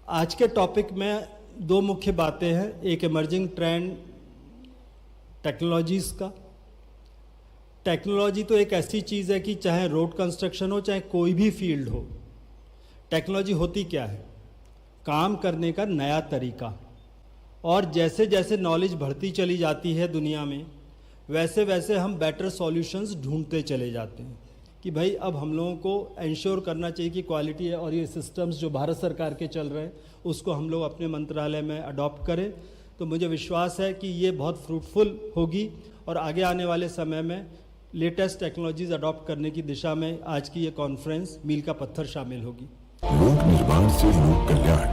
आज के टॉपिक में दो मुख्य बातें हैं। एक इमर्जिंग ट्रेंड टेक्नोलॉजीज़ का। टेक्नोलॉजी तो एक ऐसी चीज़ है कि चाहे रोड कंस्ट्रक्शन हो, चाहे कोई भी फील्ड हो, टेक्नोलॉजी होती क्या है? काम करने का नया तरीका। और जैसे जैसे नॉलेज बढ़ती चली जाती है दुनिया में, वैसे वैसे हम बेटर सॉल्यूशंस ढूंढते चले जाते हैं कि भाई अब हम लोगों को इंश्योर करना चाहिए कि क्वालिटी है, और ये सिस्टम्स जो भारत सरकार के चल रहे हैं उसको हम लोग अपने मंत्रालय में अडॉप्ट करें। तो मुझे विश्वास है कि ये बहुत फ्रूटफुल होगी और आगे आने वाले समय में लेटेस्ट टेक्नोलॉजीज अडॉप्ट करने की दिशा में आज की ये कॉन्फ्रेंस मील का पत्थर शामिल होगी। लोक निर्माण से लोक कल्याण,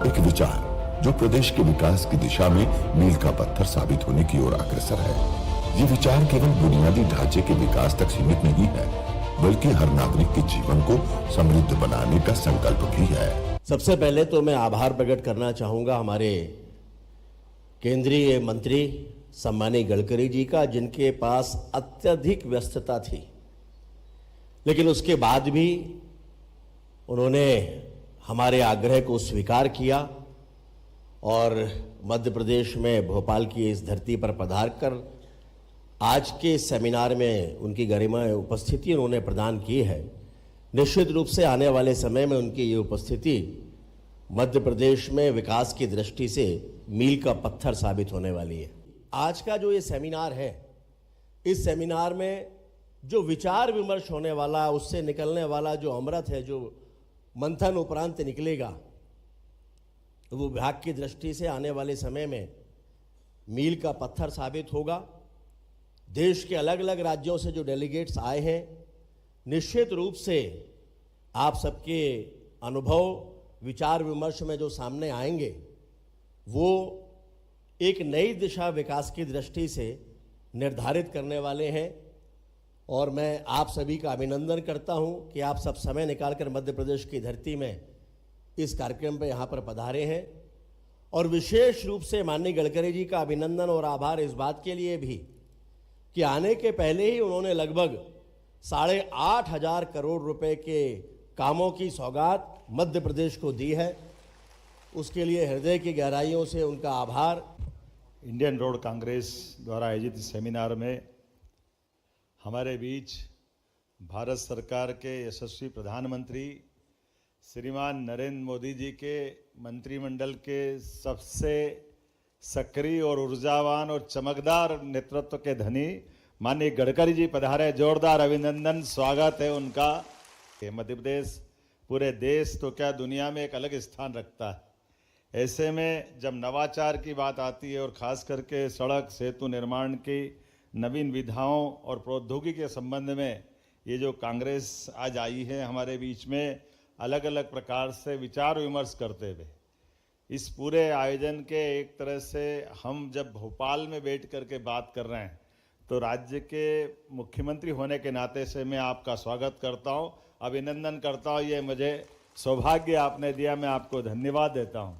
एक विचार जो प्रदेश के विकास की दिशा में मील का पत्थर साबित होने की ओर अग्रसर है। ये विचार केवल बुनियादी ढांचे के विकास तक सीमित नहीं है, बल्कि हर नागरिक के जीवन को समृद्ध बनाने का संकल्प भी है। सबसे पहले तो मैं आभार प्रकट करना चाहूंगा हमारे केंद्रीय मंत्री सम्मानीय गडकरी जी का, जिनके पास अत्यधिक व्यस्तता थी, लेकिन उसके बाद भी उन्होंने हमारे आग्रह को स्वीकार किया और मध्य प्रदेश में भोपाल की इस धरती पर पधार कर आज के सेमिनार में उनकी गरिमामय उपस्थिति उन्होंने प्रदान की है। निश्चित रूप से आने वाले समय में उनकी ये उपस्थिति मध्य प्रदेश में विकास की दृष्टि से मील का पत्थर साबित होने वाली है। आज का जो ये सेमिनार है, इस सेमिनार में जो विचार विमर्श होने वाला, उससे निकलने वाला जो अमृत है, जो मंथन उपरांत निकलेगा, वो विभाग की दृष्टि से आने वाले समय में मील का पत्थर साबित होगा। देश के अलग अलग राज्यों से जो डेलीगेट्स आए हैं, निश्चित रूप से आप सबके अनुभव विचार विमर्श में जो सामने आएंगे, वो एक नई दिशा विकास की दृष्टि से निर्धारित करने वाले हैं। और मैं आप सभी का अभिनंदन करता हूं कि आप सब समय निकालकर मध्य प्रदेश की धरती में इस कार्यक्रम पे यहाँ पर पधारे हैं। और विशेष रूप से माननीय गडकरी जी का अभिनंदन और आभार इस बात के लिए भी कि आने के पहले ही उन्होंने लगभग 8,500 करोड़ रुपए के कामों की सौगात मध्य प्रदेश को दी है। उसके लिए हृदय की गहराइयों से उनका आभार। इंडियन रोड कांग्रेस द्वारा आयोजित सेमिनार में हमारे बीच भारत सरकार के यशस्वी प्रधानमंत्री श्रीमान नरेंद्र मोदी जी के मंत्रिमंडल के सबसे सक्रिय और ऊर्जावान और चमकदार नेतृत्व के धनी माननीय गडकरी जी पधारे। जोरदार अभिनंदन, स्वागत है उनका। मध्य प्रदेश पूरे देश तो क्या दुनिया में एक अलग स्थान रखता है। ऐसे में जब नवाचार की बात आती है और खास करके सड़क सेतु निर्माण की नवीन विधाओं और प्रौद्योगिकी के संबंध में ये जो कांग्रेस आज आई है हमारे बीच में, अलग अलग प्रकार से विचार विमर्श करते हुए इस पूरे आयोजन के एक तरह से हम जब भोपाल में बैठ करके बात कर रहे हैं, तो राज्य के मुख्यमंत्री होने के नाते से मैं आपका स्वागत करता हूं, अभिनंदन करता हूं। ये मुझे सौभाग्य आपने दिया, मैं आपको धन्यवाद देता हूं।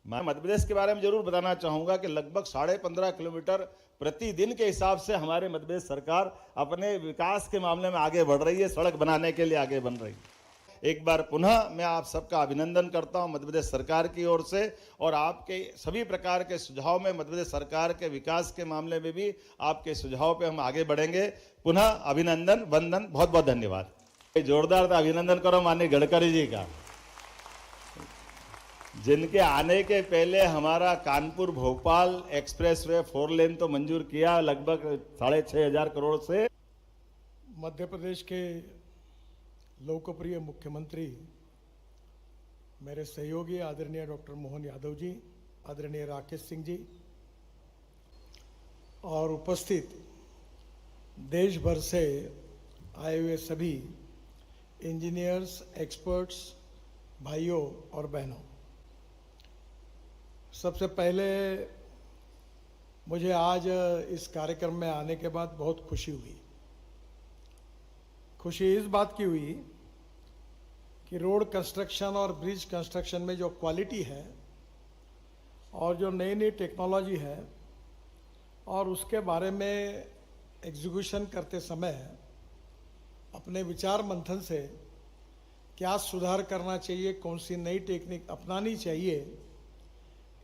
मैं मध्य प्रदेश के बारे में जरूर बताना चाहूँगा कि लगभग 15.5 किलोमीटर प्रतिदिन के हिसाब से हमारे मध्य प्रदेश सरकार अपने विकास के मामले में आगे बढ़ रही है, सड़क बनाने के लिए आगे बढ़ रही है। एक बार पुनः मैं आप सबका अभिनंदन करता हूं मध्य प्रदेश सरकार की ओर से, और आपके सभी प्रकार के सुझाव में मध्य प्रदेश सरकार के विकास के मामले में भी आपके सुझाव पे हम आगे बढ़ेंगे। पुनः अभिनंदन, वंदन, बहुत बहुत धन्यवाद। जोरदार अभिनंदन करो माननीय गडकरी जी का, जिनके आने के पहले हमारा कानपुर भोपाल एक्सप्रेसवे 4 लेन तो मंजूर किया लगभग 6,500 करोड़ से। मध्य प्रदेश के लोकप्रिय मुख्यमंत्री मेरे सहयोगी आदरणीय डॉक्टर मोहन यादव जी, आदरणीय राकेश सिंह जी और उपस्थित देश भर से आए हुए सभी इंजीनियर्स, एक्सपर्ट्स, भाइयों और बहनों, सबसे पहले मुझे आज इस कार्यक्रम में आने के बाद बहुत खुशी हुई। खुशी इस बात की हुई कि रोड कंस्ट्रक्शन और ब्रिज कंस्ट्रक्शन में जो क्वालिटी है और जो नई नई टेक्नोलॉजी है, और उसके बारे में एग्जीक्यूशन करते समय अपने विचार मंथन से क्या सुधार करना चाहिए, कौन सी नई टेक्निक अपनानी चाहिए,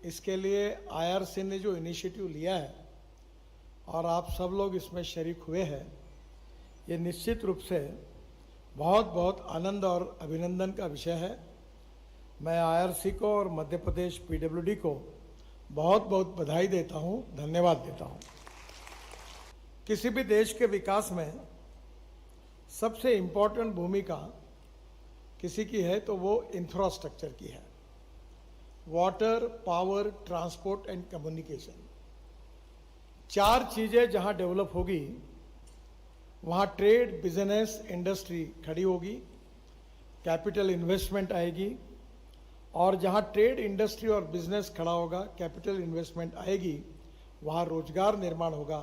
इसके लिए आईआरसी ने जो इनिशिएटिव लिया है और आप सब लोग इसमें शरीक हुए हैं, ये निश्चित रूप से बहुत बहुत आनंद और अभिनंदन का विषय है। मैं आईआरसी को और मध्य प्रदेश पीडब्ल्यूडी को बहुत बहुत बधाई देता हूँ, धन्यवाद देता हूँ। किसी भी देश के विकास में सबसे इम्पोर्टेंट भूमिका किसी की है तो वो इंफ्रास्ट्रक्चर की है। Water, power, transport and communication, चार चीजें जहां डेवलप होगी वहां ट्रेड, बिजनेस, इंडस्ट्री खड़ी होगी, कैपिटल इन्वेस्टमेंट आएगी, और जहां ट्रेड, इंडस्ट्री और बिजनेस खड़ा होगा, कैपिटल इन्वेस्टमेंट आएगी, वहां रोजगार निर्माण होगा।